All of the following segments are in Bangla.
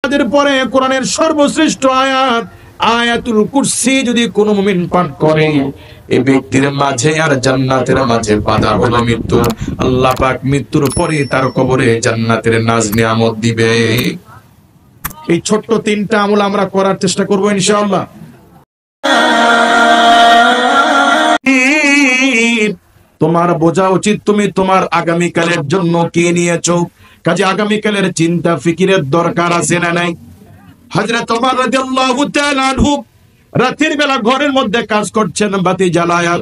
নামাজের পরে কোরআনের সর্বশ্রেষ্ঠ আয়াত আয়াতুল কুরসি যদি কোনো মুমিন পাঠ করে, এই ব্যক্তির মাঝে আর জান্নাতের মাঝে বাধা হলো মৃত্যু। আল্লাহ পাক মৃত্যুর পরে তার কবরে জান্নাতের নাজ নিয়ামত দিবে। এই ছোট্ট তিনটা আমল আমরা করার চেষ্টা করবো ইনশাআল্লাহ। তোমার বোঝা উচিত তুমি তোমার আগামীকালের জন্য কি নিয়েছো। কাজে আগামীকালের চিন্তা ফিকিরের দরকার আছে না নাই? হযরত ওমর রাদিয়াল্লাহু তাআলা আনহু রাতের বেলা ঘরের মধ্যে কাজ করছেন, বাতি জ্বালায়া।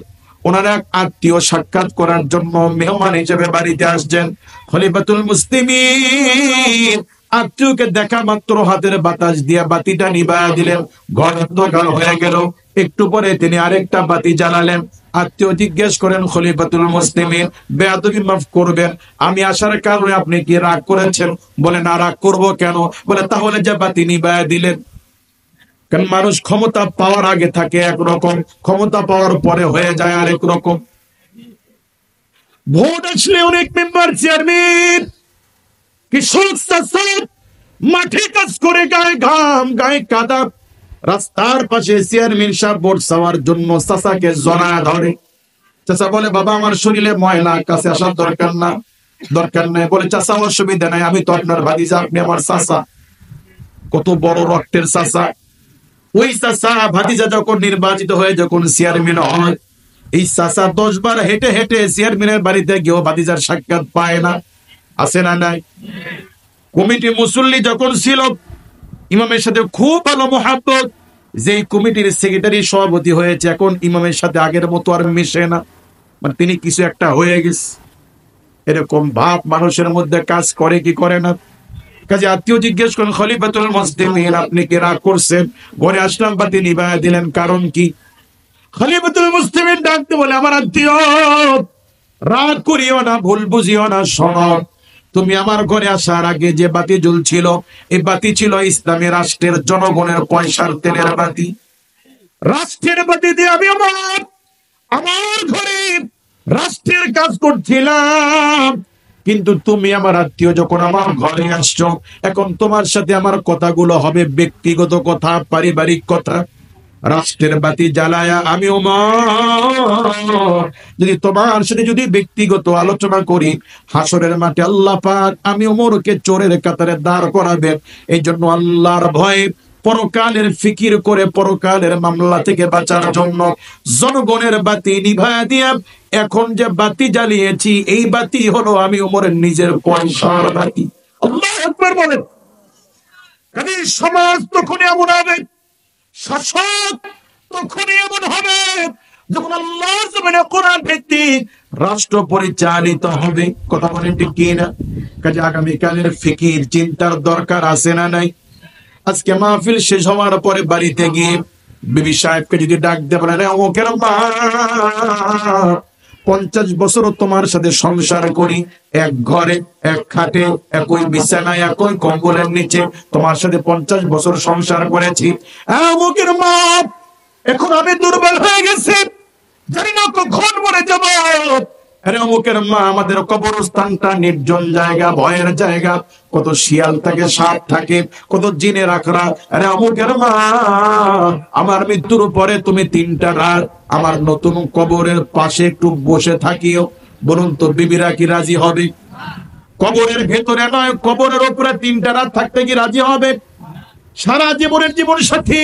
ওনার এক আত্মীয় সাক্ষাৎ করার জন্য মেহমান হিসেবে বাড়িতে আসছেন। খলিফাতুল মুসলিমিন আত্মীয়কে দেখা মাত্র হাতের বাতাস দিয়ে বাতিটা নিভায়া দিলেন। ঘর অন্ধকার হয়ে গেল। একটু পরে তিনি আরেকটা বাতি জ্বালালেন। আত্মীয় জিজ্ঞেস করেন, খলিফাতুল মুসলিমিন বেয়াদবি মাফ করবেন, আমি আসার কারণে আপনি কি রাগ করেছেন? বলে না, রাগ করবো কেন? বলে তাহলে যে বাতি নিভায়া দিলেন। কারণ মানুষ ক্ষমতা পাওয়ার আগে থাকে একরকম, ক্ষমতা পাওয়ার পরে হয়ে যায় আরেক রকম। ভোট আসলে অনেক মেম্বার চেয়ারম্যান কৃষক মাঠে কাজ করে গায়ে ঘাম গায়ে কাদা, রাস্তার পাশে চেয়ারম্যান সাহেব ভোট চাওয়ার জন্য চাচাকে জড়ায় ধরে। চাচা বলে, বাবা আমার শরীরে ময়লা, কাছে আসার দরকার না, দরকার নাই। বলে, চাচা অসুবিধা নাই, আমি তো আপনার ভাতিজা, আপনি আমার চাচা। কত বড় রক্তের চাচা। ওই চাচা ভাতিজা যখন নির্বাচিত হয়ে যখন চেয়ারম্যান হয়, এই চাচা 10 বার হেঁটে হেঁটে চেয়ারম্যানের বাড়িতে গিয়েও ভাতিজার সাক্ষাৎ পায় না। আছে না নাই? কমিটি মুসল্লি যখন ছিল, ইমামের সাথে খুব ভালো মহাব্বত। যেই কমিটির সেক্রেটারি সভাপতি হয়েছে, এখন ইমামের সাথে আগের মতো আর মিশে না, মানে তিনি কিছু একটা হয়ে গেছে। এরকম ভাব মানুষের মধ্যে কাজ করে কি করে না? কাজে আত্মীয় জিজ্ঞেস করেন, খলিফাতুল মুসলিমিন আপনি কি রাগ করছেন? ঘরে আসলাম, বাতি নিভায়া দিলেন, কারণ কি? খলিফাতুল মুসলিমিন ডাকতে বলে, আমার আত্মীয় রাগ করিও না, ভুল বুঝিও না, শোনো, তুমি আমার ঘরে আসার আগে যে বাতি জ্বলছিল, এই বাতি ছিল ইসলামী রাষ্ট্রের জনগণের পয়সার তেলের বাতি। রাষ্ট্রের বাতি দিয়ে আমি আমার ঘরে রাষ্ট্রের কাজ করছিলাম। কিন্তু তুমি আমার আত্মীয় যখন আমার ঘরে আসছো, এখন তোমার সাথে আমার কথাগুলো হবে ব্যক্তিগত কথা, পারিবারিক কথা। রাষ্ট্রের বাতি জ্বালায়া আমি ওমর যদি তোমার সাথে যদি ব্যক্তিগত আলোচনা করি, হাসরের মাঠে আল্লাহ পাক আমি ওমরকে চোরের কাতারে দাঁড় করাবে। এই জন্য আল্লাহর ভয়ে পরকালের ফিকির করে পরকালের মামলা থেকে বাঁচার জন্য জনগণের বাতি নিভায়া দিয়া এখন যে বাতি জ্বালিয়েছি, এই বাতি হলো আমি ওমরের নিজের পয়সার বাতি। আল্লাহু আকবার বলেন। কাজে সমাজ তখন এমন হবে, শাসক তখনই এমন হবে যখন আল্লাহর জমিনে কোরআন ভিত্তিক রাষ্ট্র পরিচালিত হবে। কথা বলেন ঠিক কি না? কাজে আগামীকালের ফিকির চিন্তার দরকার আছে না নাই? আজকে মাহফিল শেষ হওয়ার পরে বাড়িতে গিয়ে বিবি সাহেবকে যদি ডাক দিয়ে বলেন, ও কেন 50 বছর তোমার সাথে সংসার করি, এক ঘরে এক খাটে একই বিছানায় একই কম্বলের নিচে তোমার সাথে 50 বছর সংসার করেছি, মুখের মা এখন আমি দুর্বল হয়ে গেছি, জানি না কখন মরে যাব। আরে অমুকের মা আমাদের কবরস্থানটা নির্জন জায়গা, ভয়ের জায়গা, কত শিয়াল থাকে, সাপ থাকে, কত জিনের আখড়া। আরে অমুকের মা আমার মৃত্যুর পরে তুমি 3টা রাত আমার নতুন কবরের পাশে একটু বসে থাকিও। বলুন তো বিবিরা কি রাজি হবে? কবরের ভেতরে নয়, কবরের উপরে 3টা রাত থাকতে কি রাজি হবে? সারা জীবনের জীবন সাথী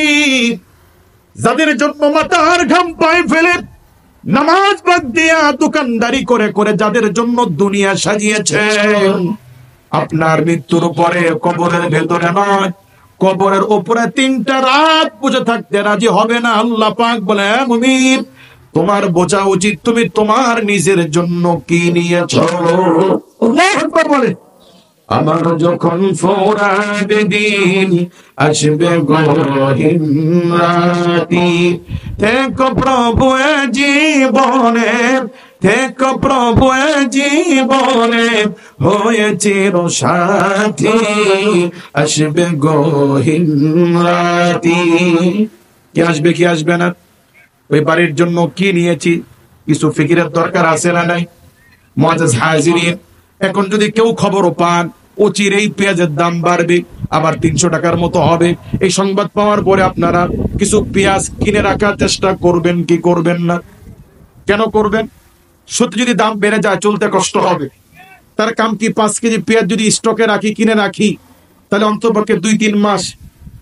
যাদের জন্য মাথার ঘাম পায়ে ফেলে নামাজ বাদ দিয়া দোকানদারি করে করে যাদের জন্য দুনিয়া সাজিয়েছেন, আপনার মৃত্যুর পরে কবরের ভেতরে নয়, কবরের উপরে 3টা রাত বসে থাকতে রাজি হবে না। আল্লাহ পাক বলে, মুমিন তোমার বোঝা উচিত তুমি তোমার নিজের জন্য কি নিয়েছো। আল্লাহু আকবার বলে, আমার যখন ফোরাবে দিন আসবে গহীন রাতি, থেকো প্রভু জীবনে, থেকো প্রভু জীবনে হয়ে চির সাথী, আসবে গহীন রাতি। কি আসবে কি আসবে না? ওই বাড়ির জন্য কি নিয়েছি কিছু ফিকিরের দরকার আছে না নাই? মুআজ্জাজ হাজিরিন, এখন যদি কেউ খবরও পান অচিরেই পেঁয়াজের দাম বাড়বে, আবার 300 টাকার মতো হবে। এই সংবাদ পাওয়ার পরে আপনারা কিছু পেঁয়াজ কিনে রাখার চেষ্টা করবেন কি করবেন না? কেন করবেন? সত্যি যদি দাম বেড়ে যায় চলতে কষ্ট হবে। তার কাম কি 5 কেজি পেঁয়াজ যদি স্টকে রাখি, কিনে রাখি, তাহলে অন্তপক্ষে 2-3 মাস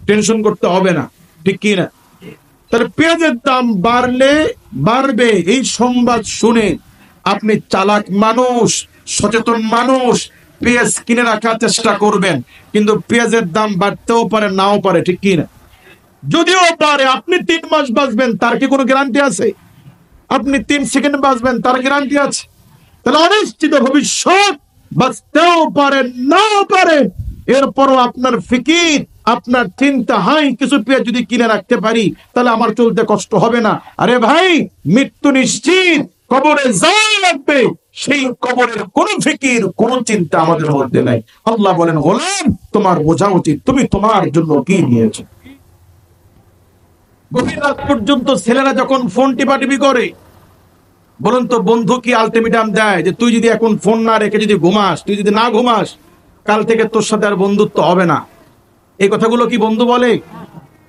টেনশন করতে হবে না, ঠিক কি না? তাহলে পেঁয়াজের দাম বাড়লে বাড়বে এই সংবাদ শুনে আপনি চালাক মানুষ, সচেতন মানুষ, পেঁয়াজ কিনে রাখার চেষ্টা করবেন। কিন্তু পেঁয়াজের দাম বাড়তেও পারে, নাও পারে, ঠিক কি না? যদিও পারে, আপনি 3 মাস বাঁচবেন তার কি কোনো গ্যারান্টি আছে? আপনি 3 সেকেন্ড বাঁচবেন তার গ্যারান্টি আছে? তাহলে অনিশ্চিত ভবিষ্যৎ, বাঁচতেও পারে, নাও পারে। এরপরও আপনার ফিকির, আপনার চিন্তা, হাই কিছু পেঁয়াজ যদি কিনে রাখতে পারি তাহলে আমার চলতে কষ্ট হবে না। আরে ভাই, মৃত্যু নিশ্চিত, কবরে যাওয়া লাগবে, সেই কবরের কোন ফিকির, কোন চিন্তা আমাদের মধ্যে নাই। আল্লাহ বলেন, গোলাম তোমার বোঝা উচিত তুমি তোমার জন্য কি নিয়েছো। গভীর রাত পর্যন্ত ছেলেরা যখন ফোন টিপাটিপি করে, বলুন তো বন্ধু কি আলটিমেটাম দেয় যে তুই যদি এখন ফোন না রেখে যদি ঘুমাস, তুই যদি না ঘুমাস, কাল থেকে তোর সাথে আর বন্ধুত্ব হবে না? এই কথাগুলো কি বন্ধু বলে?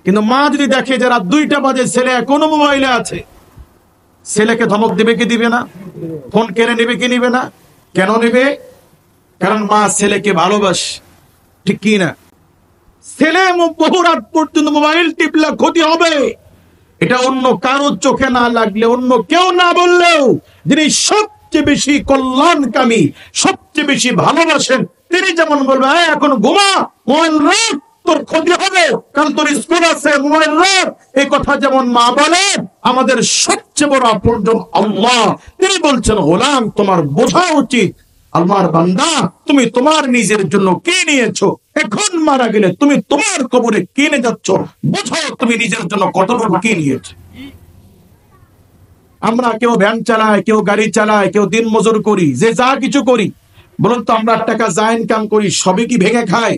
কিন্তু মা যদি দেখে যে রাত 2টা বাজে ছেলে এখনো মোবাইলে আছে, ছেলেকে ধমক দিবে কি দিবে না? ফোন কেড়ে নেবে কি নিবে না? কেন নেবে? কারণ মা ছেলেকে ভালোবাসে, ঠিক কি না? ছেলে বহু রাত পর্যন্ত মোবাইল টিপলে ক্ষতি হবে, এটা অন্য কারোর চোখে না লাগলে, অন্য কেউ না বললেও যিনি সবচেয়ে বেশি কল্যাণকামী, সবচেয়ে বেশি ভালোবাসেন, তিনি যেমন বলবে এখন ঘুমা, মোবাইল রাখ, তোর ক্ষতি হবে, কারণ তোর স্কুল আছে, মোবাইল রাখ। এই কথা যেমন মা বলেন, আমাদের সবচেয়ে বড় আপনজন আল্লাহ, তিনি বলছেন, গোলাম তোমার বোঝা উচিত, আল্লাহর বান্দা তুমি তোমার নিজের জন্য কি নিয়েছো, এখন মারা গেলে তুমি তোমার কবরে কি নিয়ে যাচ্ছ, বোঝো তুমি নিজের জন্য কতটুকু কি নিয়েছো। আমরা কেউ ভ্যান চালায়, কেউ গাড়ি চালায়, কেউ দিন মজুর করি, যে যা কিছু করি, বলুন তো আমরা টাকা যা ইনকাম করি সবই কি ভেঙে খায়?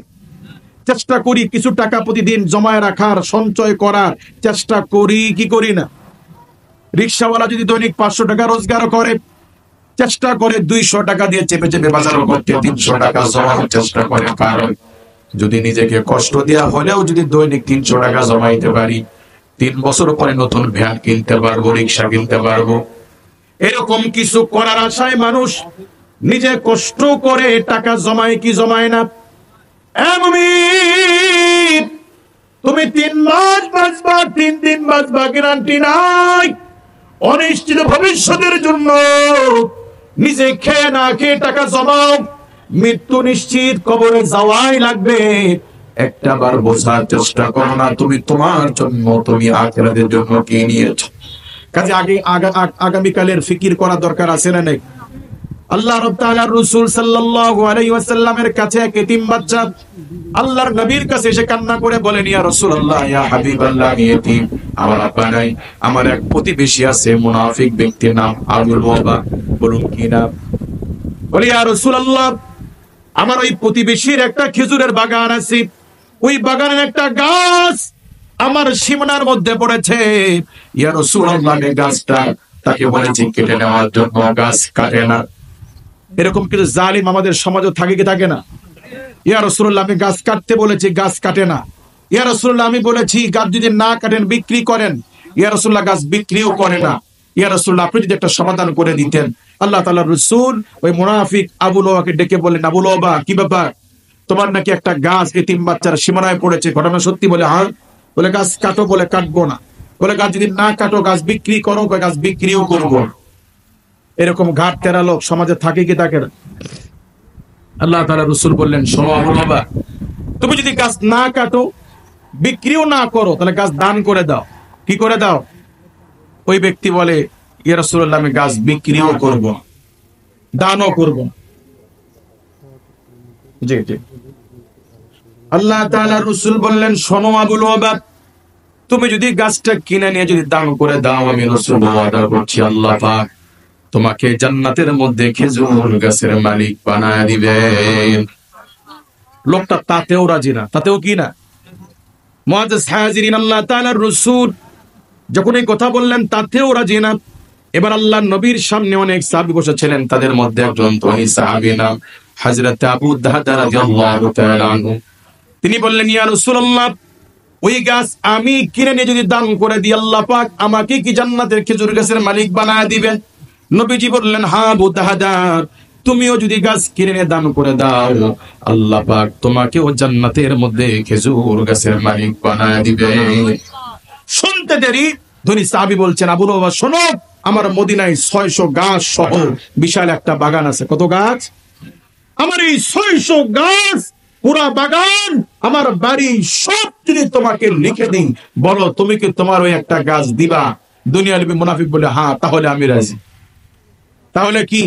চেষ্টা করি কিছু টাকা প্রতিদিন জমায় রাখার, সঞ্চয় করার চেষ্টা করি কি করি না? রিক্সাওয়ালা যদি দৈনিক 500 টাকা রোজগার করে, চেষ্টা করে 200 টাকা দিয়ে চেপে চেপে বাজার করতে 300 টাকা জমানোর চেষ্টা করে। কারণ যদি নিজেকে কষ্ট দেওয়া হলেও যদি দৈনিক 300 টাকা জমাইতে পারি, 3 বছর পরে নতুন ভ্যান কিনতে পারবো, রিক্সা কিনতে পারবো। এরকম কিছু করার আশায় মানুষ নিজে কষ্ট করে টাকা জমায় কি জমায় না? তুমি 3 মাস বাঁচবা, 3 দিন বাঁচবা, গ্যারান্টি নাই। অনিশ্চিত ভবিষ্যতের জন্য নিজে খেয়ে না খেয়ে টাকা জমাও, মৃত্যু নিশ্চিত, কবরে যাওয়াই লাগবে। একটা বার বোঝার চেষ্টা করো না তুমি তোমার জন্য, তুমি আখিরাতের জন্য কি নিয়েছো। কাজে আগামীকালের ফিকির করা দরকার আছে না নাই? আল্লাহ রাব্বুল তাআলা রাসূল সাল্লাল্লাহু আলাইহি ওয়াসাল্লামের কাছে এক এতিম বাচ্চা আল্লাহর নবীর কাছে এসে কান্না করে বলেন, ইয়া রাসূলুল্লাহ, ইয়া হাবিবাল্লাহ, আমি এতিম, আমার আপা নাই, আমার এক প্রতিবেশী আছে, মুনাফিক ব্যক্তির নাম আবুল ওয়াবা। বলুন কি নাম? বলি, ইয়া রাসূলুল্লাহ, আমার ওই প্রতিবেশীর একটা খেজুরের বাগান আছে, ওই বাগানের একটা গাছ আমার সীমানার মধ্যে পড়েছে। ইয়া রাসূলুল্লাহ, আমি গাছটা তাকে বলেছি কেটে নেওয়ার জন্য, গাছ কাটে না। এরকম কিছু জালিম আমাদের সমাজে থাকে কি থাকে না? ইয়া রাসূলুল্লাহ, আমি গাছ কাটতে বলেছি, গাছ কাটে না। ইয়া রাসূলুল্লাহ, আমি বলেছি গাছ যদি না কাটেন বিক্রি করেন। ইয়া রাসূলুল্লাহ, গাছ বিক্রিও করে না। ইয়া রাসূলুল্লাহ, আপনি যদি একটা সমাধান করে দিতেন। আল্লাহ তাআলার রাসূল ওই মুনাফিক আবুল ওয়াবাকে ডেকে বললেন, আবুল ওয়াবা, কি ব্যাপার? তোমার নাকি একটা গাছ এতিম বাচ্চার সীমানায় পড়েছে, ঘটনা সত্যি? বলে হ্যাঁ। বলে গাছ কাটো? বলে কাটবো না। বলে গাছ যদি না কাটো, গাছ বিক্রি করো? গাছ বিক্রিও করবো। এরকম ঘাট তেরা লোক সমাজে থাকে কি থাকে না? আল্লাহ তাআলা রাসূল বললেন, শোনো আবুল ওয়াবা, তুমি যদি গাছ না কাটো, বিক্রিও না করো, তাহলে গাছ দান করে দাও। কি করে দাও? ওই ব্যক্তি বলে, ইয়া রাসূলুল্লাহ, আমি গাছ বিক্রিও করব, দানও করব। জি জি। আল্লাহ তাআলা রাসূল বললেন, শোনো আবুল ওয়াবা, তুমি যদি গাছটা কিনে নিয়ে যদি দান করে দাও, আমি রাসূল ওয়াদা করছি আল্লাহ পাক তোমাকে জান্নাতের মধ্যে খেজুর গাছের মালিক বানায় দিবেন। লোকটা তাতেও রাজি না, তাতেও কি না? মুআজ্জাজ হাজিরিন, আল্লাহ তাআলার রাসূল যখন এই কথা বললেন তাতেও রাজি না। এবার আল্লাহর নবীর সামনে অনেক সাহাবী বসেছিলেন, তাদের মধ্যে একজন ধনী সাহাবী নাম হযরত আবু দারদা রাদিয়াল্লাহু তাআলা আনহু তিনি বললেন, ইয়া রাসূলুল্লাহ, ওই গাছ আমি কিনে নিয়ে যদি দান করে দিই, আল্লাহ পাক আমাকে কি জান্নাতের খেজুর গাছের মালিক বানায় দিবেন? নবীজি বললেন, হ্যাঁ আবু দারদা, তুমিও যদি গাছ কিনে নিয়ে দান করে দাও, আল্লাহ পাক তোমাকেও জান্নাতের মধ্যে খেজুর গাছের মালিক বানায় দিবে। শুনতে দেরি ধনী সাহাবী বলছেন, আবু বাবা শোনো, আমার মদিনায় 600 গাছ সহ বিশাল একটা বাগান আছে। কত গাছ? আমার এই 600 গাছ, পুরা বাগান, আমার বাড়ি সব যদি তোমাকে লিখে দিই, বলো তুমি কি তোমার ওই একটা গাছ দিবা? দুনিয়ার মুনাফিক বলে, হ্যাঁ তাহলে আমি রাজি। তাহলে কি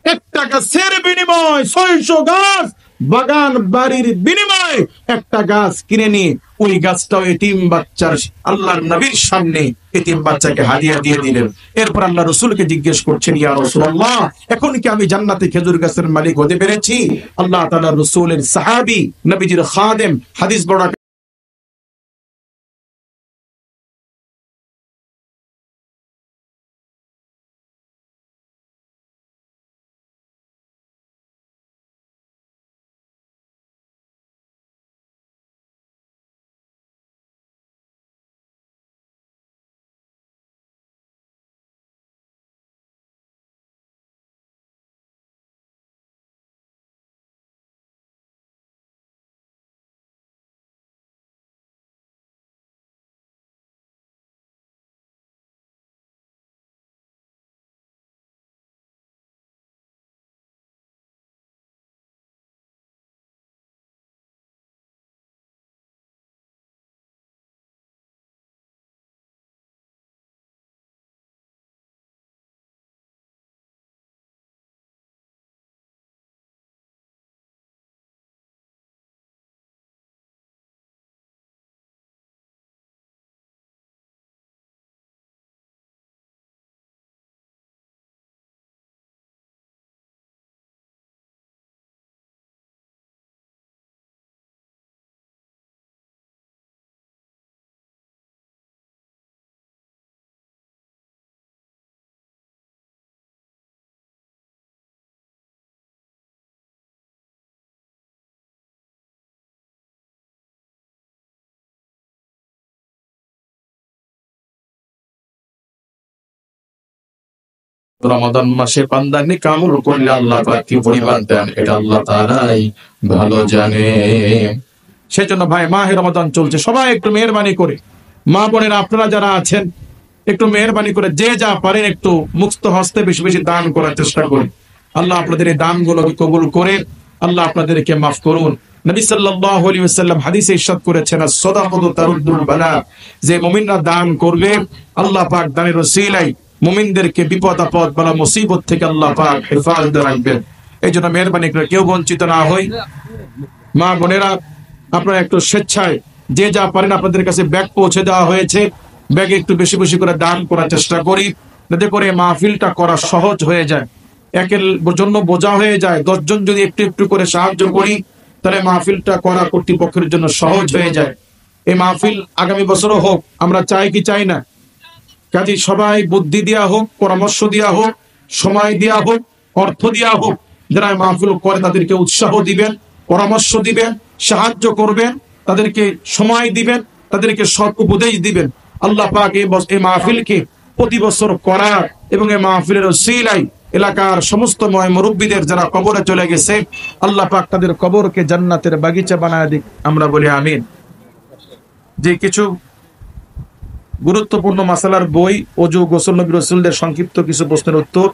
একটা গাছের বিনিময় 600 গাছ, বাগান বাড়ির বিনিময়ে একটা গাছ কিনে নিয়ে ওই গাছটাও এতিম বাচ্চার আল্লাহর নবীর সামনে এতিম বাচ্চাকে হাদিয়া দিয়ে দিলেন। এরপর আল্লাহ রাসূলকে জিজ্ঞেস করছেন, ইয়া রাসূলুল্লাহ, এখন কি আমি জান্নাতে খেজুর গাছের মালিক হতে পেরেছি? আল্লাহ তাআলা রাসূলের সাহাবী, নবীজির খাদেম, হাদিস বর্ণনা রমাদান মাসে বান্দা নেক আমল করলে আল্লাহ পাক কি পরিমাণ দেন, এটা আল্লাহ তাআলাই ভালো জানে। সেজন্য ভাই, মাহে রমাদান চলছে, সবাই একটু মেহেরবানি করে, মা বোনেরা আপনারা যারা আছেন, একটু মেহেরবানি করে যে যা পারেন একটু মুক্ত হস্তে বেশি বেশি দান করার চেষ্টা করুন। আল্লাহ আপনাদের এই দানগুলোকে কবুল করে আল্লাহ আপনাদেরকে মাফ করুন। নবী সাল্লাল্লাহু আলাইহি ওয়াসাল্লাম হাদিসে ইরশাদ করেছেন, আস-সাদাকাতু তারুদ্দুল বালা, যে মুমিনরা দান করবে, আল্লাহ পাক দানের ওসিলায় মুমিনদেরকে বিপদ আপদ বালা মুসিবত থেকে আল্লাহ পাক হেফাজতে রাখবেন। এই জন্য মেহেরবানি করে কেউ বঞ্চিত না হই। মা বোনেরা, আপনারা একটু স্বেচ্ছায় যে যা পারেন, আপনাদের কাছে ব্যাগ পৌঁছে দেওয়া হয়েছে, ব্যাগে একটু বেশি বেশি করে দান করার চেষ্টা করি, যাতে করে মাহফিলটা করা সহজ হয়ে যায়। একের জন্য বোঝা হয়ে যায়, 10 জন যদি একটু একটু করে সাহায্য করি, তাহলে মাহফিলটা করা কর্তৃপক্ষের জন্য সহজ হয়ে যায়। এই মাহফিল আগামী বছরও হোক, আমরা চাই কি চাই না? কাজে সবাই বুদ্ধি দেওয়া হোক, পরামর্শ দেওয়া হোক, সময় দেওয়া হোক, অর্থ দেওয়া হোক, যারা মাহফিল করে তাদেরকে উৎসাহ দিবেন, পরামর্শ দিবেন, সাহায্য করবেন, তাদেরকে সময় দিবেন, তাদেরকে সৎ উপদেশ দিবেন। আল্লাহ পাক এই মাহফিলকে প্রতি বছর করার এবং এই মাহফিলের ওসিলায় এলাকার সমস্ত মুরব্বীদের যারা কবরে চলে গেছে, আল্লাহ পাক তাদের কবরকে জান্নাতের বাগিচা বানায় দিক, আমরা বলি আমিন। যে কিছু গুরুত্বপূর্ণ মাসালার বই, ওযু, গোসল, নবী রাসূলদের সংক্ষিপ্ত কিছু প্রশ্নের উত্তর,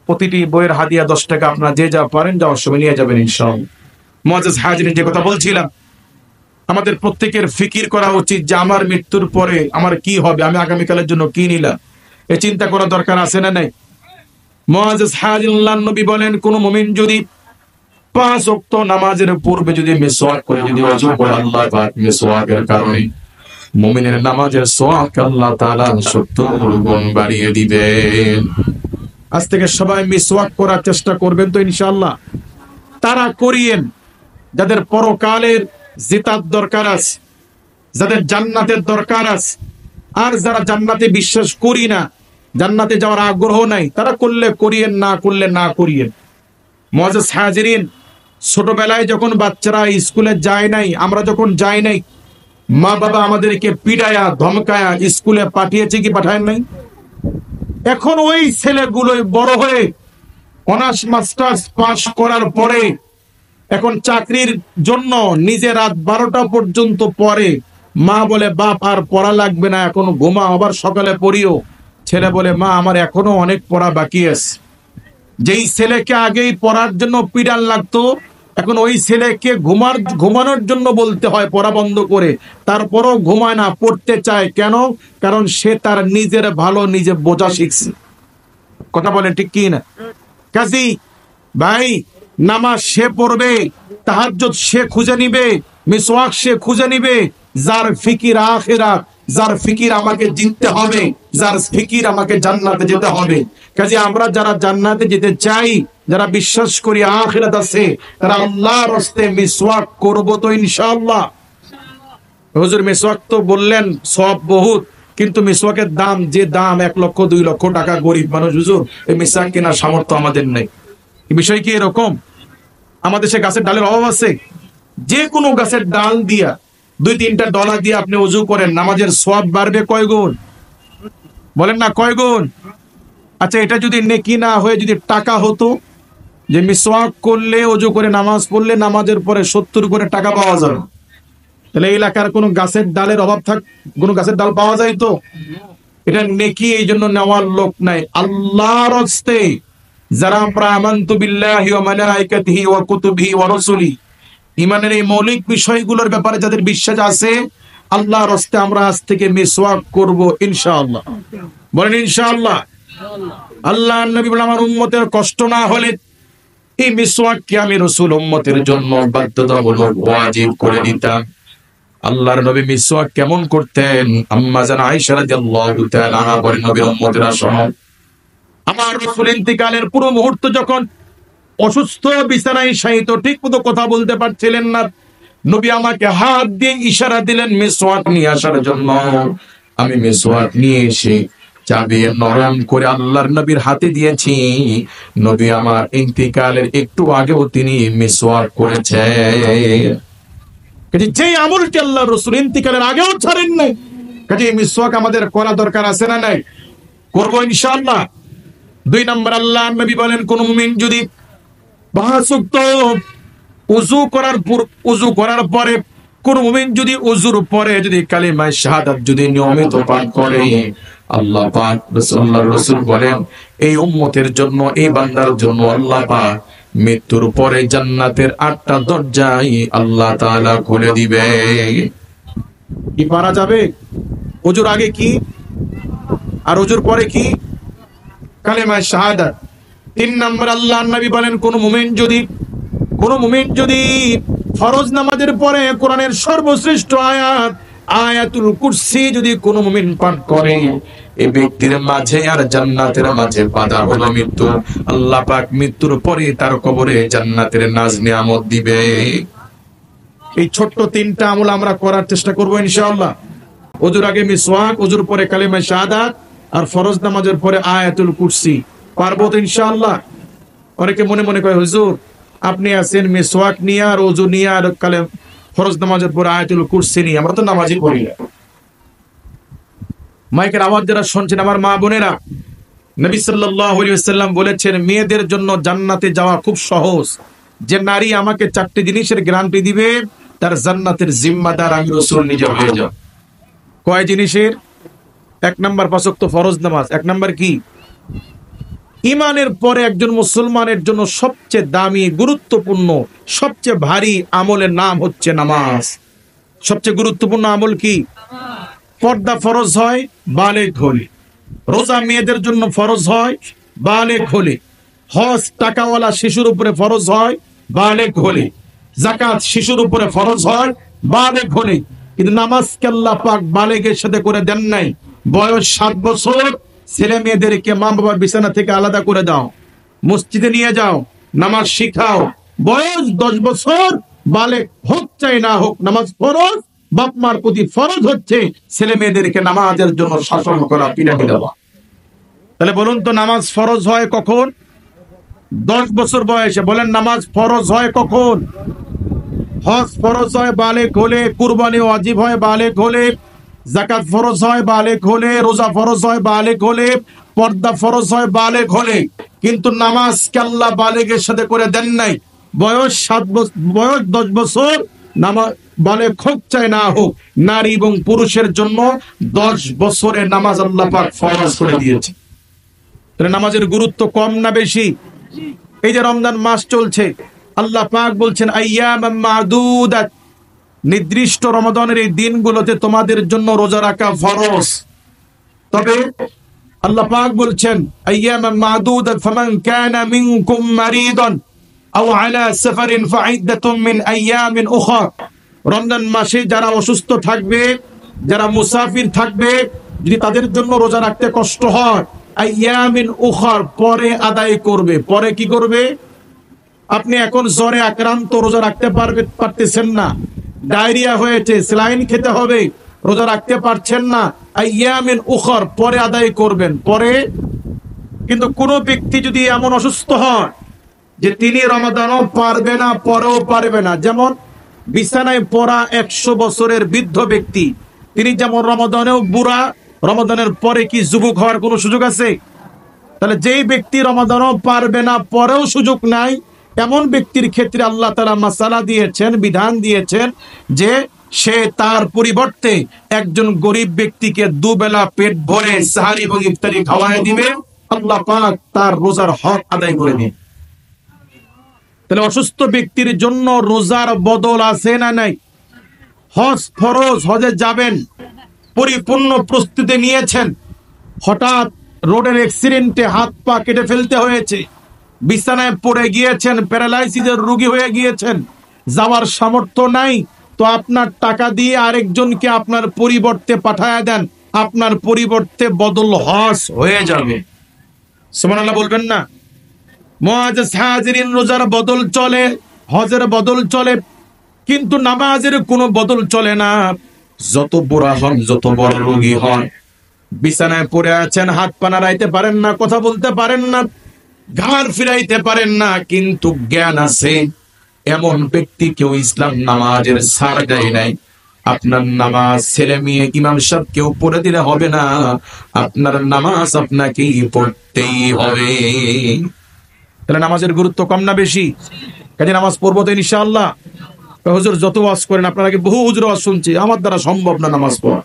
প্রতিটি বইয়ের হাদিয়া 10 টাকা, আপনারা যে যা পারেন যাওয়ার সময় নিয়ে যাবেন ইনশাআল্লাহ। মুআজ্জাজ হাজিরিন, যে কথা বলছিলাম, আমাদের প্রত্যেকের ফিকির করা উচিত যে আমার মৃত্যুর পরে আমার কি হবে, আমি আগামীকালের জন্য কি নিলাম, এই চিন্তা করা দরকার আছে না নাই? মুআজ্জাজ হাজিরিন, আল্লাহর নবী বলেন, কোন মুমিন যদি 5 ওয়াক্ত নামাজের পূর্বে যদি মিসওয়াক করে, যদি ওযু করে, আল্লাহ পাক মিসওয়াকের কারণে মুমিনের নামাজের সওয়াব আল্লাহ তাআলা 70 গুণ বাড়িয়ে দিবেন। আজ থেকে সবাই মিসওয়াক করার চেষ্টা করবেন তো ইনশাআল্লাহ। তারা করিয়েন যাদের পরকালের জিতার দরকার আছে, যাদের জান্নাতের দরকার আছে। আর যারা জান্নাতে বিশ্বাস করি না, জান্নাতে যাওয়ার আগ্রহ নাই, তারা করলে করিয়েন, না করলে না করিয়েন। মুআজ্জাজ হাজিরিন, ছোটবেলায় যখন বাচ্চারা স্কুলে যায় নাই, আমরা যখন যাই নাই, মা বাবা আমাদেরকে পিটায়া ধমকায়া স্কুলে পাঠিয়েছে কি পাঠায় নাই? এখন ওই ছেলেগুলোই বড় হয়ে অনার্স মাস্টার্স পাস করার পরে এখন চাকরির জন্য নিজে রাত 12টা পর্যন্ত পড়ে। মা বলে বাপ আর পড়া লাগবে না, এখন ঘুমা, আবার সকালে পড়িও। ছেলে বলে মা আমার এখনো অনেক পড়া বাকি আছে। যেই ছেলেকে আগেই পড়ার জন্য পিডান লাগতো, এখন ওই ছেলেকে ঘুমানোর জন্য বলতে হয় পড়া বন্ধ করে, তারপরও ঘুমায় না, পড়তে চায়। কেন? কারণ সে তার নিজের ভালো নিজে বোঝা শিখছে। কথা বলেন ঠিক কি না? কাজী ভাই, নামাজ সে পড়বে, তাহাজ্জুদ সে খুঁজে নিবে, মিসওয়াক সে খুঁজে নিবে, যার ফিকির আখিরাত, যার ফিকির আমাকে জিততে হবে, যার ফিকির আমাকে জান্নাতে যেতে হবে। কাজে আমরা যারা জান্নাতে যেতে চাই, যারা বিশ্বাস করি আখিরাত আছে, তারা আল্লাহর রাস্তে মিসওয়াক করব তো ইনশাআল্লাহ। হুজুর মিসওয়াক তো বললেন সওয়াব বহুত, কিন্তু মিসওয়াকের দাম, যে দাম 1 লক্ষ 2 লক্ষ টাকা, গরিব মানুষ হুজুর এই মিসওয়াক কেনার সামর্থ্য আমাদের নেই। বিষয় কি এরকম? আমাদের দেশে গাছের ডালের অভাব আছে? যে কোনো গাছের ডাল দিয়া 2-3টা ডলা দিয়ে আপনি ওযু করেন, নামাজের সওয়াব বাড়বে কয় গুণ? বলেন না কয় গুণ? আচ্ছা, এটা যদি নেকি না হয়ে যদি টাকা হতো, যে মিসওয়াক করলে ওযু করে নামাজ পড়লে নামাজের পরে 70 করে টাকা পাওয়া যাবে, তাহলে এই এলাকার কোনো গাছের ডালের অভাব কোনো গাছের ডাল পাওয়া যায় তো? এটা নেকি, এই জন্য নেওয়ার লোক নাই। আল্লাহর রাস্তে যারা আমরা আমানতু বিল্লাহি ওয়া মালাইকাতিহি ওয়া কুতুবিহি ওয়া রাসূলি, ঈমানের এই মৌলিক বিষয়গুলোর ব্যাপারে যাদের বিশ্বাস আছে, আল্লাহর রাস্তে আমরা আজ থেকে মিসওয়াক করব ইনশাআল্লাহ। বলেন ইনশাআল্লাহ। আল্লাহর নবী বলেন আমার উম্মতের কষ্ট না হলে এই মিসওয়াককে আমি রাসূল উম্মতের জন্য বাধ্যতামূলক ওয়াজিব করে দিতাম। আল্লাহর নবী মিসওয়াক কেমন করতেন? আম্মা জান আয়েশা রাদিয়াল্লাহু তাআলা আনহা বলেন, নবীর উম্মতেরা শোনো, আমার রাসূল ইন্তিকালের পুরো মুহূর্ত যখন অসুস্থ বিছানায় শায়িত, ঠিক মতো কথা বলতে পারছিলেন না, নবী আমাকে হাত দিয়ে ইশারা দিলেন মিসওয়াক নিয়ে আসার জন্য। আমি মিসওয়াক নিয়ে এসে চাবি নরম করে আল্লাহর নবীর হাতে দিয়েছি। নবী আমার ইন্তিকালের একটু আগেও তিনি মিসওয়াক করেছেন। যে আমলটি আল্লাহ রাসূল ইন্তিকালের আগেও ছাড়েন নাই, কাজে মিসওয়াক আমাদের করা দরকার আছে না নাই? করব ইনশাআল্লাহ। 2 নম্বর, আল্লাহর নবী বলেন কোন মুমিন যদি 5 ওয়াক্ত ওযু করার পরে, কোন মুমিন যদি ওযুর পরে যদি কালিমা শাহাদাত যদি নিয়মিত পাঠ করে, আল্লাহ পাক রাসূল বলেন এই উম্মতের জন্য, এই বান্দার জন্য আল্লাহ পাক মৃত্যুর পরে জান্নাতের 8টা দরজাই আল্লাহ তাআলা খুলে দিবে। কি পারা যাবে? ওযুর আগে কি আর ওযুর পরে কি? কালিমা শাহাদাত। 3 নম্বর, আল্লাহর নবী বলেন কোন মুমিন যদি ফরজ নামাজের পরে কোরআনের সর্বশ্রেষ্ঠ আয়াত আয়াতুল কুরসি যদি কোন মুমিন পাঠ করে, এই ব্যক্তির মাঝে আর জান্নাতের মাঝে বাধা হলো মৃত্যু। আল্লাহ পাক মৃত্যুর পরে তার কবরে জান্নাতের নাজ নিয়ামত দিবে। এই ছোট্ট 3টা আমল আমরা করার চেষ্টা করব ইনশাআল্লাহ। ওযুর আগে মিসওয়াক, ওযুর পরে কালিমা শাহাদাত, আর ফরজ নামাজের পরে আয়াতুল কুরসি। পারবো তো ইনশাআল্লাহ? অনেকে মনে মনে কয় হুজুর আপনি আছেন মিসওয়াক নিয়ে আর ওযু নিয়ে আর ফরজ নামাজের পরে আয়াতুল কুরসি নিয়ে, আমরা তো নামাজই পড়ি না। মাইকের আওয়াজ যারা শুনছেন আমার মা বোনেরা, নবী সাল্লাল্লাহু আলাইহি ওয়াসাল্লাম বলেছেন মেয়েদের জন্য জান্নাতে যাওয়া খুব সহজ। যে নারী আমাকে 4টি জিনিসের গ্যারান্টি দিবে, তার জান্নাতের জিম্মাদার আমি রাসূল নিজে হয়ে যাব। কয় জিনিসের? 1 নাম্বার 5 ওয়াক্ত ফরজ নামাজ। 1 নাম্বার কি? ঈমানের পরে একজন মুসলমানের জন্য সবচেয়ে দামি, গুরুত্বপূর্ণ, সবচেয়ে ভারী আমলের নাম হচ্ছে নামাজ। সবচেয়ে গুরুত্বপূর্ণ আমল কি? পর্দা ফরজ হয় বালেগ হলে, রোজা মেয়েদের জন্য ফরজ হয় বালেগ হলে, হজ টাকাওয়ালা শিশুর উপরে ফরজ হয় বালেগ হলে, যাকাত শিশুর উপরে ফরজ হয় বালেগ হলে। কিন্তু নামাজকে আল্লাহ পাক বালেগের সাথে করে দেন নাই। বয়স 7 বছর ছেলে মেয়েদেরকে মা বাবার বিছানা থেকে আলাদা করে দাও, মসজিদে নিয়ে যাও, নামাজ শিখাও। বয়স 10 বছর বালেগ হোক চাই না হোক, নামাজ ফরজ। বাপ মার প্রতি ফরজ হচ্ছে ছেলে মেয়েদেরকে নামাজের জন্য শাসন করা, পিটাপি দেওয়া। তাহলে বলুন তো নামাজ ফরজ হয় কখন? 10 বছর বয়সে। বলেন নামাজ ফরজ হয় কখন? হজ ফরজ হয় বালেক হলে, কুরবানি ওয়াজিব হয় বালেক হলে, যাকাত ফরজ হয় বালেক হলে, রোজা ফরজ হয় বালেক হলে, পর্দা ফরজ হয় বালেক হলে। কিন্তু নামাজ কে আল্লাহ বালেগের সাথে করে দেন নাই। বয়স 7 বছর, বয়স 10 বছর, নামাজ বালেক হোক চাই না হোক, নারী এবং পুরুষের জন্য 10 বছরে নামাজ আল্লাহ পাক ফরজ করে দিয়েছে। তাহলে নামাজের গুরুত্ব কম না বেশি? এই যে রমজান মাস চলছে, আল্লাহ পাক বলছেন আইয়ামাম মাদুদাত, নির্দিষ্ট রমাদানের এই দিনগুলোতে তোমাদের জন্য রোজা রাখা ফরজ। তবে আল্লাহ পাক বলছেন আইয়ামাম মাদুদাত ফামান কানা মিনকুম মারিদান আও আলা সাফারিন ফাইদ্দাতুম মিন আইয়ামিন উখরা। রমজান মাসে যারা অসুস্থ থাকবে, যারা মুসাফির থাকবে, যদি তাদের জন্য রোজা রাখতে কষ্ট হয়, আইয়ামিন উখরা, পরে আদায় করবে। পরে কি করবে? আপনি এখন জ্বরে আক্রান্ত, রোজা রাখতে পারতেছেন না, ডায়রিয়া হয়েছে, স্যালাইন খেতে হবে, রোজা রাখতে পারছেন না, আইয়ামিন উখরা, পরে আদায় করবেন। পরে কিন্তু কোন ব্যক্তি যদি এমন অসুস্থ হয় যে তিনি রমাদানও পারবে না, পরেও পারবে না, যেমন বিছানায় পড়া 100 বছরের বৃদ্ধ ব্যক্তি, তিনি যেমন রমাদানেও বুড়া, রমাদানের পরে কি যুবক হওয়ার কোনো সুযোগ আছে? তাহলে যেই ব্যক্তি রমাদানও পারবে না, পরেও সুযোগ নাই, এমন ব্যক্তির ক্ষেত্রে আল্লাহ তাআলা মাসালা দিয়েছেন, বিধান দিয়েছেন যে সে তার পরিবর্তে একজন গরিব ব্যক্তিকে দুবেলা পেট ভরে সাহারি এবং ইফতারি খাওয়ায় দিবে, আল্লাহ পাক তার রোজার হক আদায় করে দিবে। তাহলে অসুস্থ ব্যক্তির জন্য রোজার বদল আছে না নাই? হজ ফরজ, হজে যাবেন, পরিপূর্ণ প্রস্তুতি নিয়েছেন, হঠাৎ রোডের অ্যাক্সিডেন্টে হাত পা কেটে ফেলতে হয়েছে, বিছানায় পড়ে গিয়েছেন, প্যারালাইসিসের রোগী হয়ে গিয়েছেন, যাওয়ার সামর্থ্য নাই, তো আপনার টাকা দিয়ে আরেকজনকে আপনার পরিবর্তে পাঠায়া দেন, আপনার পরিবর্তে বদল হজ হয়ে যাবে। সুবহানাল্লাহ বলবেন না? মুআজ্জাজ হাজিরিন, রোজার বদল চলে, হজের বদল চলে, কিন্তু নামাজের কোনো বদল চলে না। যত বুড়া হন, যত বড় রোগী হন, বিছানায় পড়ে আছেন, হাত পা নাড়াইতে পারেন না, কথা বলতে পারেন না, ঘাড় ফিরাইতে পারেন না, কিন্তু জ্ঞান আছে, এমন ব্যক্তিকেও ইসলাম নামাজের ছাড় দেয় নাই। আপনার নামাজ ছেলে মেয়ে ইমাম সাহেব কেউ পড়ে দিলে হবে না, আপনার নামাজ আপনাকেই পড়তেই হবে। তাহলে নামাজের গুরুত্ব কম না বেশি? কাজে নামাজ পড়বো তো ইনশাআল্লাহ। হুজুর যত ওয়াজ করেন, আপনার আগে বহু হুজুর ওয়াজ শুনছি, আমার দ্বারা সম্ভব না নামাজ পড়া।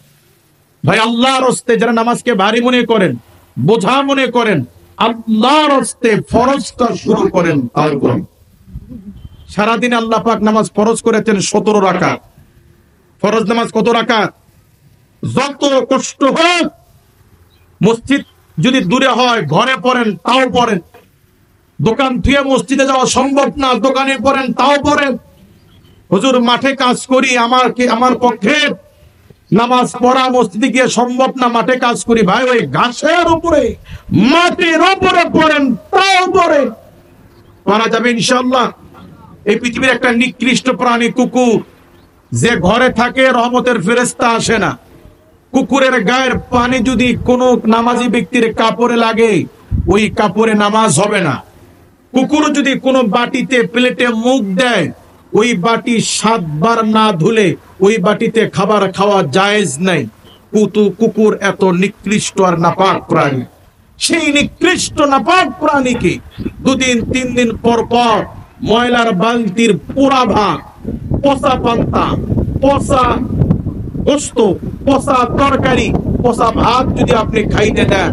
ভাই আল্লাহর হস্তে যারা নামাজকে ভারী মনে করেন, বোঝা মনে করেন, আল্লাহর হস্তে ফরজটা শুরু করেন, তারপর সারাদিন আল্লাহ পাক নামাজ ফরজ করেছেন 17 রাকাত। ফরজ নামাজ কত রাকাত? যত কষ্ট হোক, মসজিদ যদি দূরে হয় ঘরে পড়েন, তাও পড়েন। দোকান থুয়ে মসজিদে যাওয়া সম্ভব না, দোকানে পড়েন, তাও পড়েন। হুজুর মাঠে কাজ করি, আমার পক্ষে নামাজ পড়া মসজিদে গিয়ে সম্ভব না, মাঠে কাজ করি। ভাই ওই ঘাসের উপরে, মাটির উপরে পড়েন, তাও পড়েন, পারা যাবে ইনশাআল্লাহ। এই পৃথিবীর একটা নিকৃষ্ট প্রাণী কুকুর, যে ঘরে থাকে রহমতের ফেরেশতা আসে না। কুকুরের গায়ের পানি যদি কোনো নামাজি ব্যক্তির কাপড়ে লাগে, ওই কাপড়ে নামাজ হবে না। কুকুর যদি কোনো বাটিতে প্লেটে মুখ দেয়, ওই বাটি 7 বার না ধুলে ওই বাটিতে খাবার খাওয়া জায়েজ নাই। কুকুর এত নিকৃষ্ট আর নাপাক প্রাণী। সেই নিকৃষ্ট নাপাক প্রাণীকে 2 দিন 3 দিন পর পর ময়লার বালতির পোড়া ভাত, পচা পান্তা, পচা গোস্ত, পচা তরকারি, পচা ভাত যদি আপনি খাইতে দেন,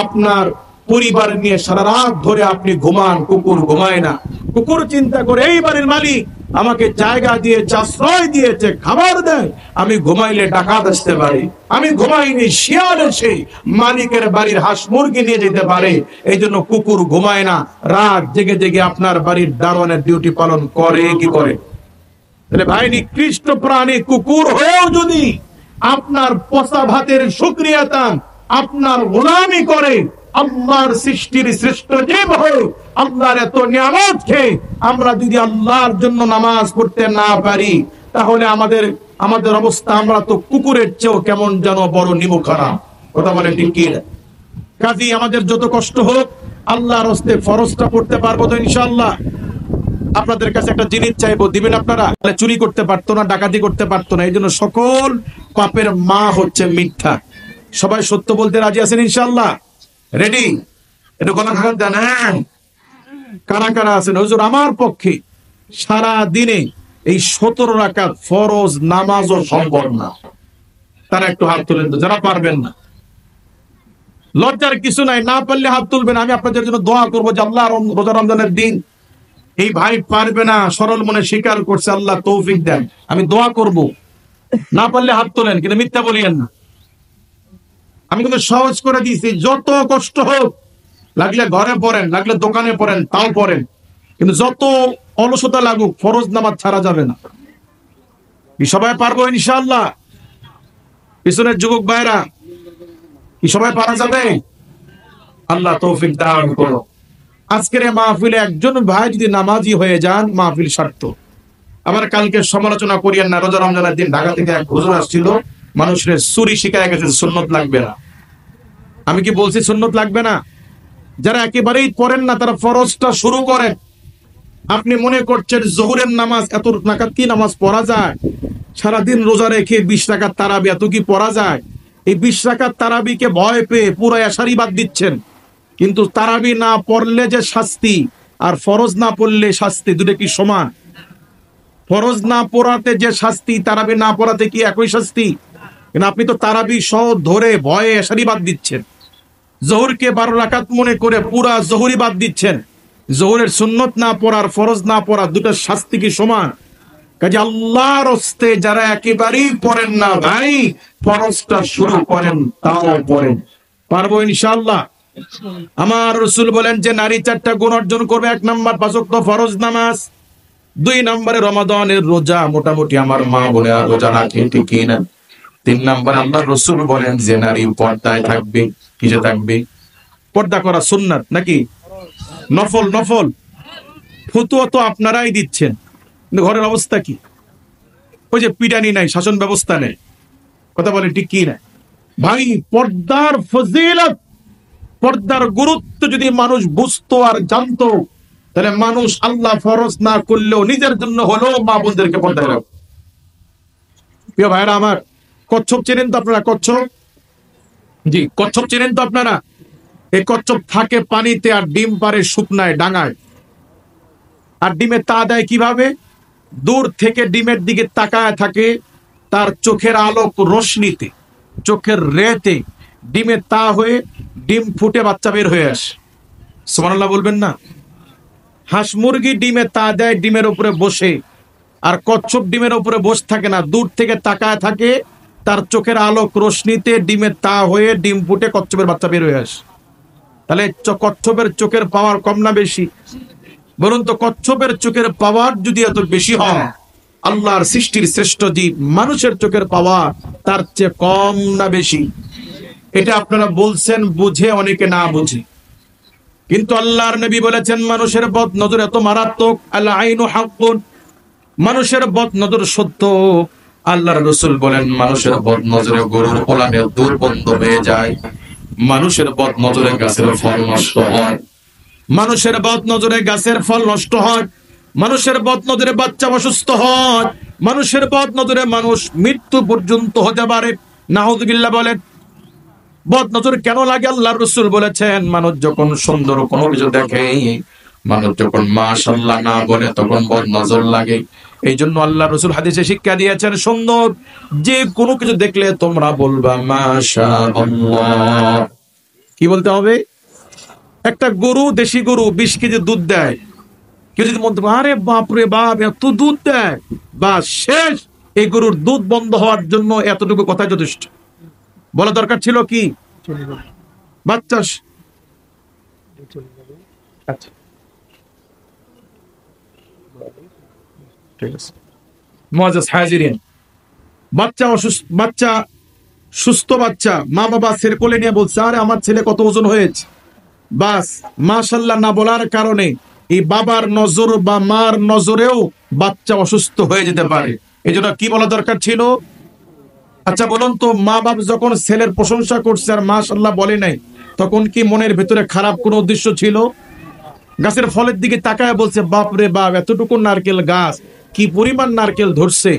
আপনার পরিবার নিয়ে সারা রাত ধরে আপনি ঘুমান, কুকুর ঘুমায় না। কুকুর চিন্তা করে এই বাড়ির মালিক আমাকে জায়গা দিয়েছে, আশ্রয় দিয়েছে, খাবার দেয়, আমি ঘুমাইলে ডাকাত আসতে পারে, আমি ঘুমাইনি শিয়াল এসে মালিকের বাড়ির হাঁস মুরগি নিয়ে যেতে পারে, এই জন্য কুকুর ঘুমায় না, রাত জেগে জেগে আপনার বাড়ির দারোয়ানের ডিউটি পালন করে কি করে? তাহলে ভাই নিকৃষ্ট প্রাণী কুকুর হয়েও যদি আপনার পচা ভাতের শুকরিয়া তান, আপনার গোলামি করে, আল্লাহর সৃষ্টির শ্রেষ্ঠ জীব হয়ে আল্লাহর এত নিয়ামত খেয়ে আমরা যদি আল্লাহর জন্য নামাজ পড়তে না পারি, তাহলে আমাদের অবস্থা, আমরা তো কুকুরের চেয়েও কেমন যেন বড় নিমুখারাম। কথা বলে ঠিক কি? কাজী আমাদের যত কষ্ট হোক, আল্লাহর হস্তে ফরজটা পড়তে পারবো তো ইনশাআল্লাহ? আপনাদের কাছে একটা জিনিস চাইবো, দিবেন আপনারা? চুরি করতে পারতো না, ডাকাতি করতে পারতো না, এই জন্য সকল পাপের মা হচ্ছে মিথ্যা। সবাই সত্য বলতে রাজি আছেন ইনশাআল্লাহ? রেডি? একটু গলা খান দেন। হ্যাঁ, কারা কারা আছেন? হুজুর আমার পক্ষে সারা দিনে এই 17 রাকাত ফরজ নামাজও সম্ভব না, তারা একটু হাত তুলেন তো, যারা পারবেন না। লজ্জার কিছু নাই, না পারলে হাত তুলবেন, আমি আপনাদের জন্য দোয়া করবো যে আল্লাহ রোজা রমজানের দিন এই ভাই পারবে না, সরল মনে স্বীকার করছে, আল্লাহ তৌফিক দেন, আমি দোয়া করব। না পারলে হাত তোলেন, কিন্তু মিথ্যা বলিয়েন না। আমি কিন্তু সহজ করে দিয়েছি, যত কষ্ট হোক, লাগলে ঘরে পড়েন, লাগলে দোকানে পড়েন, তাও পড়েন, কিন্তু যত অলসতা লাগুক ফরজ নামাজ ছাড়া যাবে না। কি সবাই পারবো ইনশাআল্লাহ? পিছনের যুবক ভাইরা, কি সবাই পারা যাবে? আল্লাহ তৌফিক দান করো। আজকের এই মাহফিলে একজন ভাই যদি নামাজি হয়ে যান, মাহফিল সার্থ। আবার কালকে সমালোচনা করিয়েন না, রোজা রমজানের দিন ঢাকা থেকে এক হুজুর আসছিল, মানুষের চুরি শিখায় গেছে, সুন্নত লাগবে না। আমি কি বলছি সুন্নত লাগবে না? যারা একেবারেই পড়েন না তারা ফরজটা শুরু করেন। আপনি মনে করছেন জোহরের নামাজ এত রাকাত কি নামাজ পড়া যায়? সারাদিন রোজা রেখে 20 রাকাত তারাবি এত কি পড়া যায়? এই 20 রাকাত তারাবিকে ভয় পেয়ে পুরো এশারি বাদ দিচ্ছেন। কিন্তু তারাবি না পড়লে যে শাস্তি, আর ফরজ না পড়লে শাস্তি, দুটো কি সমান? ফরজ না পড়াতে যে শাস্তি, তারাবি না পড়াতে কি একই শাস্তি? কিন্তু আপনি তো তারাবি সহ ধরে ভয়ে এশারি বাদ দিচ্ছেন। জোহরকে 12 রাকাত মনে করে পুরা জোহরি বাদ দিচ্ছেন। জোহরের সুন্নত না পড়ার, ফরজ না পড়া, দুটো শাস্তি কি সমান? কাজে আল্লাহর হস্তে যারা একেবারেই পড়েন না ভাই, ফরজটা শুরু করেন, তাও পড়েন। পারবো ইনশাআল্লাহ? আমার রাসূল বলেন যে নারী 4টা গুণ অর্জন করবে। 1 নাম্বার 5 ওয়াক্ত ফরজ নামাজ, 2 নম্বরে রমাদানের রোজা, মোটামুটি আমার মা বলে রোজা রাখে, ঠিক না? 3 নাম্বার আল্লাহর রাসূল বলেন যে নারী পর্দায় থাকবে। কিসে থাকবে? পর্দা করা সুন্নাত নাকি নফল? নফল ফতোয়া তো আপনারাই দিচ্ছেন, কিন্তু ঘরের অবস্থা কি? ওই যে পিটানি নাই, শাসন ব্যবস্থা নেই, কথা বলে ঠিক কি না ভাই? পর্দার ফজিলত, পর্দার গুরুত্ব যদি মানুষ বুঝতো আর জানতো, তাহলে মানুষ আল্লাহ ফরজ না করলেও নিজের জন্য হলেও মা বোনদেরকে পর্দায় রাখবে। প্রিয় ভাইরা আমার, কচ্ছপ চেনেন তো আপনারা? কচ্ছপ, জি, কচ্ছপ চেনেন তো আপনারা? এই কচ্ছপ থাকে পানিতে আর ডিম পারে শুকনায়, ডাঙায়। আর ডিমে তা দেয় কিভাবে? দূর থেকে ডিমের দিকে তাকায় থাকে, তার চোখের আলোক রশ্মিতে, চোখের রেতে ডিমে তা হয়ে ডিম ফুটে বাচ্চা বের হয়ে আসে। সুবহানাল্লাহ বলবেন না? হাঁস মুরগি ডিমে তা দেয়, ডিমের উপরে বসে, আর কচ্ছপ ডিমের উপরে বসে থাকে না, দূর থেকে তাকায় থাকে, তার চোখের আলোক রশ্মিতে ডিমে তা হয়ে ডিম ফুটে কচ্ছপের বাচ্চা বের হয়ে আসে। তাহলে কচ্ছপের চোখের পাওয়ার কম না বেশি? বলুন তো, কচ্ছপের চোখের পাওয়ার যদি এত বেশি হয়, আল্লাহর সৃষ্টির শ্রেষ্ঠ জীব মানুষের চোখের পাওয়ার তার চেয়ে কম না বেশি? এটা আপনারা বলছেন বুঝে, অনেকে না বুঝে। কিন্তু আল্লাহর নবী বলেছেন মানুষের বদ নজর এত মারাত্মক, আল আইনু হাক্কুন, মানুষের বদ নজর সত্য। আল্লাহর রাসূল বলেন মানুষের বদ নজরে গরুর ওলানের দুধ বন্ধ হয়ে যায়, মানুষের বদ নজরে গাছের ফল নষ্ট হয়, মানুষের বদ নজরে গাছের ফল নষ্ট হয়, মানুষের বদ নজরে বাচ্চা অসুস্থ হয়, মানুষের বদ নজরে মানুষ মৃত্যু পর্যন্ত হতে পারে। নাউযুবিল্লাহ বলেন। বদ নজর কেন লাগে? আল্লাহর রাসূল বলেছেন মানুষ যখন সুন্দর কোনো কিছু দেখে, মানুষ যখন মাশাআল্লাহ না বলে, তখন বদ নজর লাগে। এই জন্য আল্লাহর রাসূল হাদিসে শিক্ষা দিয়েছেন, সুন্দর যে কোনো কিছু দেখলে তোমরা বলবা মাশাআল্লাহ। কি বলতে হবে? একটা গরু, দেশি গরু 20 কেজি দুধ দেয়, কেউ যদি মনে করে আরে বাপরে বাপ এত দুধ দেয়, বা শেষ, এই গরুর দুধ বন্ধ হওয়ার জন্য এতটুকু কথা যথেষ্ট। বলা দরকার ছিল কি? বাচ্চা, আচ্ছা ঠিক আছে, মুআজ্জাজ হাজিরিন, বাচ্চা অসুস্থ, বাচ্চা সুস্থ বাচ্চা, মা বাবা ছেলে কোলে নিয়ে বলছে আরে আমার ছেলে কত ওজন হয়েছে, বাস মাশাআল্লাহ না বলার কারণে এই বাবার নজর বা মার নজরেও বাচ্চা অসুস্থ হয়ে যেতে পারে। এই জন্য কি বলা দরকার ছিল? আচ্ছা বলুন তো, মা বাপ যখন ছেলের প্রশংসা করছে আর মাশাআল্লাহ বলে নাই, তখন কি মনের ভেতরে খারাপ কোনো উদ্দেশ্য ছিল? গাছের ফলের দিকে তাকায় বলছে, বাপ রে বাপ, এতটুকু নারকেল গাছ, কি পরিমাণ নারকেল ধরছে,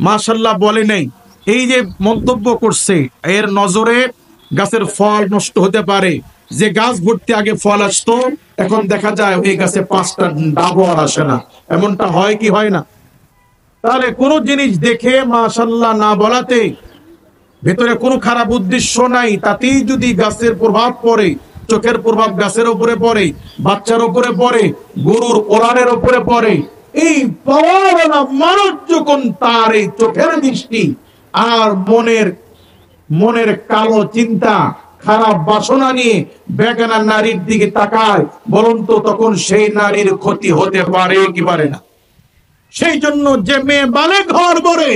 মাশাআল্লাহ বলে নাই। এই যে মন্তব্য করছে, এর নজরে গাছের ফল নষ্ট হতে পারে। যে গাছ ভর্তি আগে ফল আসতো, এখন দেখা যায় ওই গাছে 5টা ডাবও আর আসে না। এমনটা হয় কি হয় না? তাহলে কোন জিনিস দেখে মাশাআল্লাহ না বলাতে ভেতরে কোনো খারাপ উদ্দেশ্য নাই, তাতেই যদি গাছের প্রভাব পড়ে, চোখের প্রভাব গাছের উপরে পড়ে, বাচ্চার উপরে পড়ে, গরুর ওলানের উপরে পড়ে, এই পাওয়াওয়ালা মানুষ যখন তার এই চোখের দৃষ্টি আর মনের কালো চিন্তা, খারাপ বাসনা নিয়ে বেগানা নারীর দিকে তাকায়, বলুন তো তখন সেই নারীর ক্ষতি হতে পারে কি পারে না? সেই জন্য যে মেয়ে বালেগ হওয়ার পরে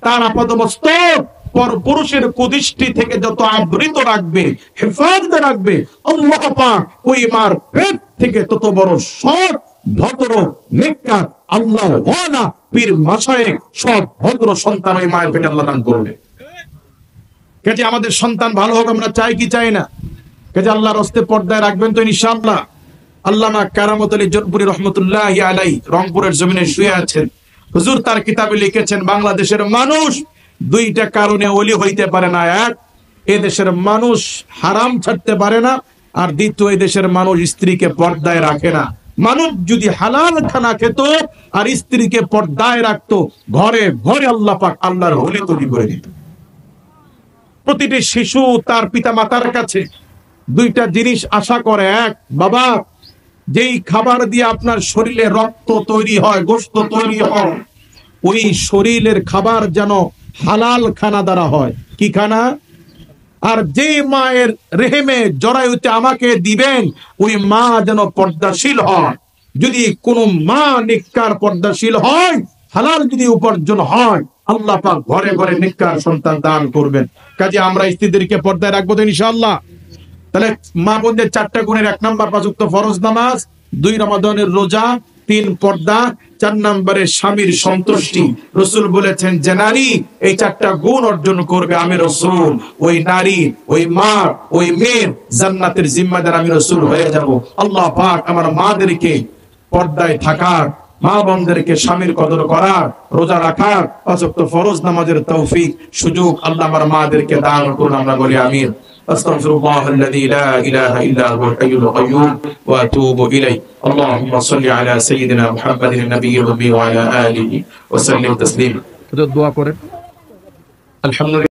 তার আপাতমস্তক পর পুরুষের কুদৃষ্টি থেকে যত আবৃত রাখবে, হেফাজতে রাখবে, আল্লাহ পাক ওই মার পেট থেকে তত বড় সৎ, ভদ্র, নেককার, আল্লাহ ওয়ালা পীর মাশায়েখ সব ভদ্র সন্তান ওই মায়ের পেটে আল্লাহ দান করবে। কাজে আমাদের সন্তান ভালো হোক আমরা চাই কি চাই না? কাজে আল্লাহর হস্তে পর্দায় রাখবেন তো ইনশাআল্লাহ। আল্লামা কারামত আলী জোনপুরি রহমতুল্লাহি আলাইহি রংপুরের জমিনে শুয়ে আছেন। হুজুর তার কিতাবে লিখেছেন, বাংলাদেশের মানুষ 2টা কারণে ওলি হইতে পারে না। এক, এ দেশের মানুষ হারাম ছাড়তে পারে না, আর দ্বিতীয়, এই দেশের মানুষ স্ত্রীকে পর্দায় রাখে না। মানুষ যদি হালাল খানা খেত আর স্ত্রীকে পর্দায় রাখতো, ঘরে ঘরে আল্লাহ পাক আল্লাহর ওলি তৈরি করে দিত। প্রতিটি শিশু তার পিতা মাতার কাছে 2টা জিনিস আশা করে। এক, বাবা, যেই খাবার দিয়ে আপনার শরীরে রক্ত তৈরি হয়, গোশত তৈরি হয়, ওই শরীরের খাবার যেন হালাল খানা দ্বারা হয়। কি খানা? আর যে মায়ের রেহেমে জরায়ুতে আমাকে দিবেন, ওই মা যেন পর্দাশীল হয়। যদি কোনো মা নিকার পর্দাশীল হয়, হালাল যদি উপার্জন হয়, আল্লাহ পাক ঘরে ঘরে নিকার সন্তান দান করবেন। কাজে আমরা স্ত্রীদেরকে পর্দায় রাখবো তো ইনশাআল্লাহ। তাহলে মা বোনদের 4টা গুণের 1 নাম্বার 5 ওয়াক্ত ফরজ নামাজ, 2 রমাদানের রোজা, 3 পর্দা, 4 নম্বরে স্বামীর সন্তুষ্টি। রাসূল বলেছেন, যে নারী এই 4টা গুণ অর্জন করবে, আমি রাসূল ওই নারী, ওই মা, ওই মেয়ের জান্নাতের জিম্মাদার আমি রাসূল হয়ে যাব। আল্লাহ পাক আমার মাদেরকে পর্দায় থাকার, মা বোনদেরকে স্বামীর কদর করার, রোজা রাখার, 5 ওয়াক্ত ফরজ নামাজের তৌফিক সুযোগ আল্লাহ আমার মাদেরকে দান করুন। আমরা বলি আমিন। أستغفر الله الذي لا إله إلا هو الحي القيوم وأتوب إليه. اللهم صل على سيدنا محمد النبي الأمي وعلى آله وسلم تسليما. الحمد لله.